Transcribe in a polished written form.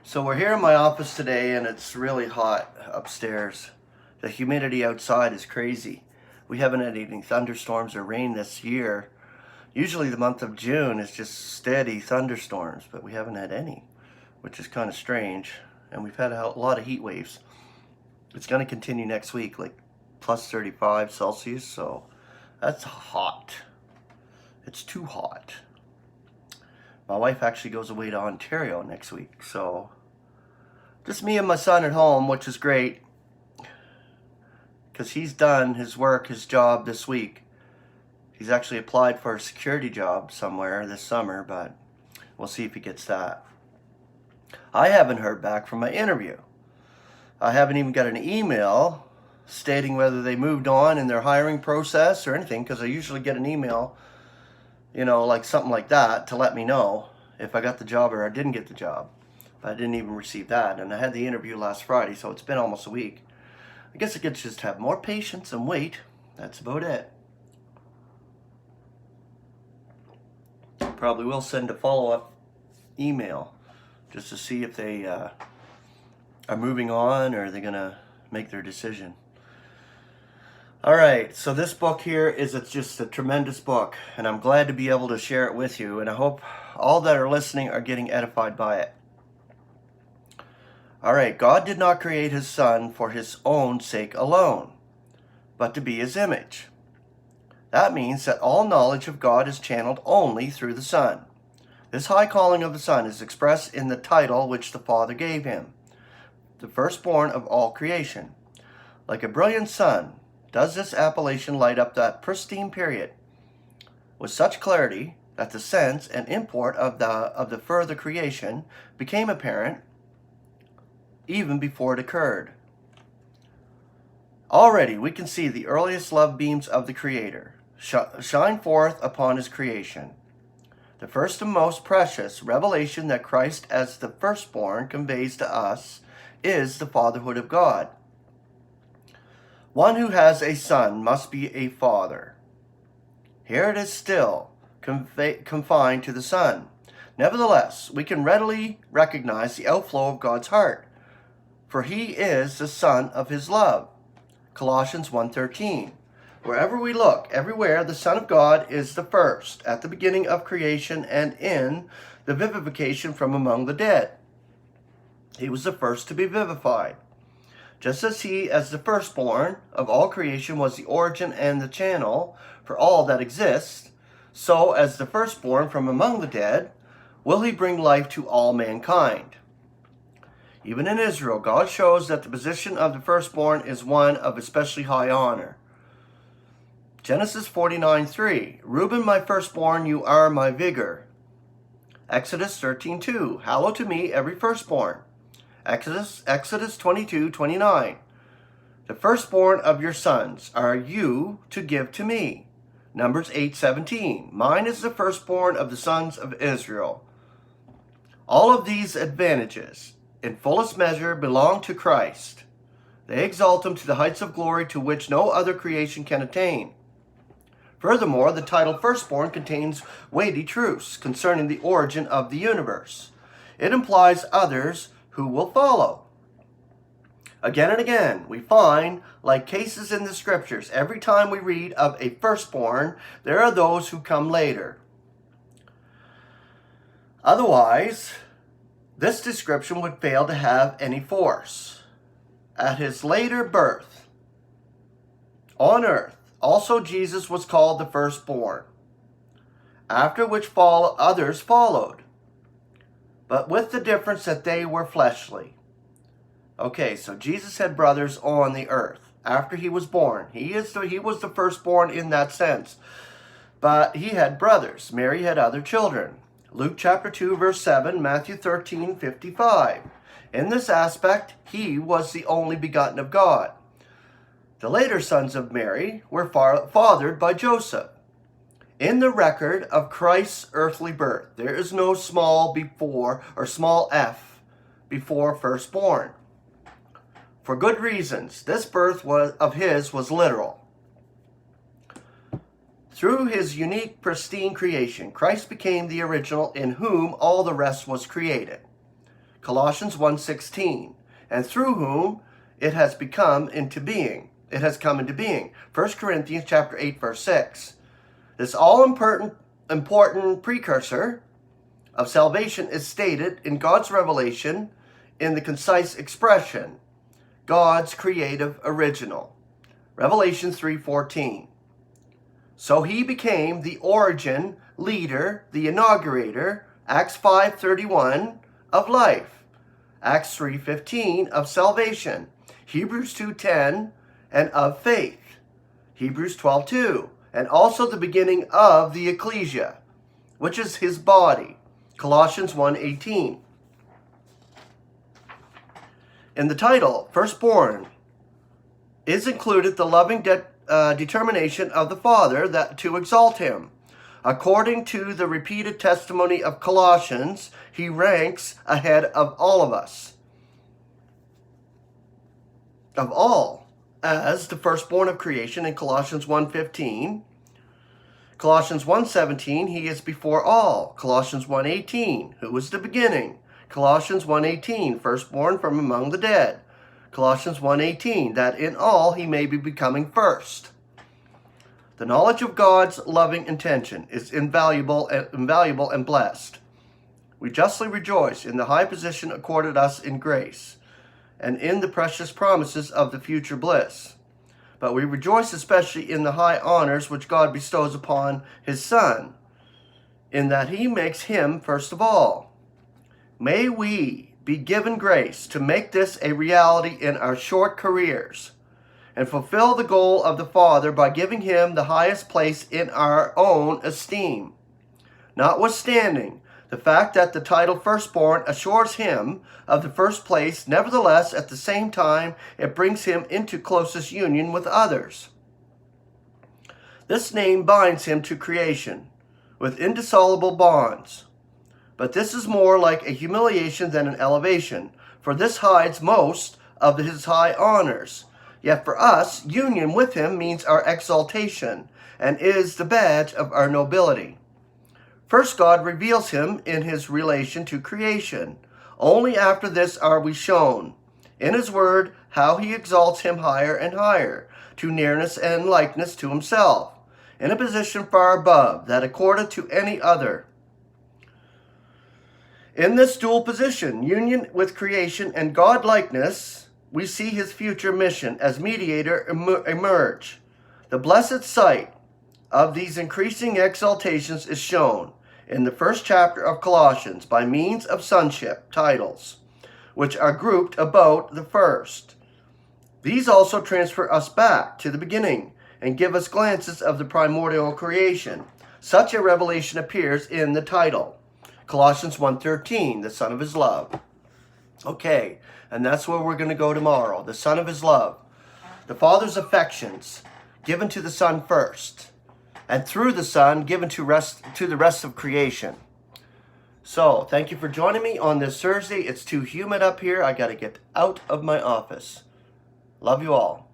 So we're here in my office today and it's really hot upstairs. The humidity outside is crazy. We haven't had any thunderstorms or rain this year. Usually the month of June is just steady thunderstorms, but we haven't had any, which is kind of strange. And we've had a lot of heat waves. It's going to continue next week, like plus 35 Celsius, so that's hot. It's too hot. My wife actually goes away to Ontario next week, so just me and my son at home, which is great because he's done his work, his job this week. He's actually applied for a security job somewhere this summer, but we'll see if he gets that. I haven't heard back from my interview. I haven't even got an email stating whether they moved on in their hiring process or anything, because I usually get an email, like something like that to let me know if I got the job or I didn't get the job. But I didn't even receive that, and I had the interview last Friday, so it's been almost a week. I guess I could just have more patience and wait. That's about it. Probably will send a follow-up email just to see if they are moving on or are they going to make their decision. All right, so this book here it's just a tremendous book, and I'm glad to be able to share it with you, and I hope all that are listening are getting edified by it. All right, God did not create his Son for his own sake alone, but to be his image. That means that all knowledge of God is channeled only through the Son. This high calling of the Son is expressed in the title which the Father gave him, the firstborn of all creation. Like a brilliant sun, does this appellation light up that pristine period with such clarity that the sense and import of the further creation became apparent even before it occurred. Already we can see the earliest love beams of the Creator shine forth upon his creation. The first and most precious revelation that Christ as the firstborn conveys to us is the fatherhood of God. One who has a son must be a father. Here it is still confined to the Son. Nevertheless, we can readily recognize the outflow of God's heart, for he is the Son of his love. Colossians 1:13. Wherever we look, everywhere the Son of God is the first, at the beginning of creation and in the vivification from among the dead. He was the first to be vivified. Just as he, as the firstborn of all creation, was the origin and the channel for all that exists, so as the firstborn from among the dead, will he bring life to all mankind. Even in Israel, God shows that the position of the firstborn is one of especially high honor. Genesis 49:3, Reuben, my firstborn, you are my vigor. Exodus 13:2, hallow to me every firstborn. Exodus 22:29, the firstborn of your sons are you to give to me. Numbers 8:17, mine is the firstborn of the sons of Israel. All of these advantages, in fullest measure, belong to Christ. They exalt him to the heights of glory to which no other creation can attain. Furthermore, the title firstborn contains weighty truths concerning the origin of the universe. It implies others who will follow. Again and again, we find, like cases in the scriptures, every time we read of a firstborn, there are those who come later. Otherwise, this description would fail to have any force. At his later birth on earth, also Jesus was called the firstborn, after which others followed, but with the difference that they were fleshly. Okay, so Jesus had brothers on the earth after he was born. He was the firstborn in that sense, but he had brothers. Mary had other children. Luke chapter 2, verse 7, Matthew 13:55. In this aspect, he was the only begotten of God. The later sons of Mary were fathered by Joseph. In the record of Christ's earthly birth, there is no small before or small f before firstborn. For good reasons, this birth of his was literal. Through his unique, pristine creation, Christ became the original in whom all the rest was created. Colossians 1:16, and through whom it has come into being. 1 Corinthians chapter 8, verse 6. This all-important precursor of salvation is stated in God's revelation in the concise expression, God's creative original. Revelation 3:14. So he became the origin, leader, the inaugurator, Acts 5:31, of life, Acts 3:15, of salvation, Hebrews 2:10, and of faith, Hebrews 12:2, and also the beginning of the ecclesia, which is his body, Colossians 1:18. In the title, firstborn, is included the loving determination of the Father to exalt him. According to the repeated testimony of Colossians, he ranks ahead of all of us. Of all, as the firstborn of creation in Colossians 1:15. Colossians 1:17, he is before all. Colossians 1:18, who was the beginning. Colossians 1:18, firstborn from among the dead. Colossians 1:18, that in all he may be becoming first. The knowledge of God's loving intention is invaluable and blessed. We justly rejoice in the high position accorded us in grace, and in the precious promises of the future bliss. But we rejoice especially in the high honors which God bestows upon his Son, in that he makes him first of all. May we be given grace to make this a reality in our short careers, and fulfill the goal of the Father by giving him the highest place in our own esteem. Notwithstanding the fact that the title firstborn assures him of the first place, nevertheless, at the same time, it brings him into closest union with others. This name binds him to creation with indissoluble bonds. But this is more like a humiliation than an elevation, for this hides most of his high honors. Yet for us, union with him means our exaltation, and is the badge of our nobility. First, God reveals him in his relation to creation. Only after this are we shown, in his word, how he exalts him higher and higher, to nearness and likeness to himself, in a position far above that accorded to any other. In this dual position, union with creation and God-likeness, we see his future mission as mediator emerge. The blessed sight of these increasing exaltations is shown in the first chapter of Colossians by means of sonship titles, which are grouped about the first. These also transfer us back to the beginning and give us glances of the primordial creation. Such a revelation appears in the title, Colossians 1:13, the Son of his love. Okay, and that's where we're going to go tomorrow, the Son of his love. The Father's affections given to the Son first, and through the Son given to the rest of creation. So, thank you for joining me on this Thursday. It's too humid up here. I got to get out of my office. Love you all.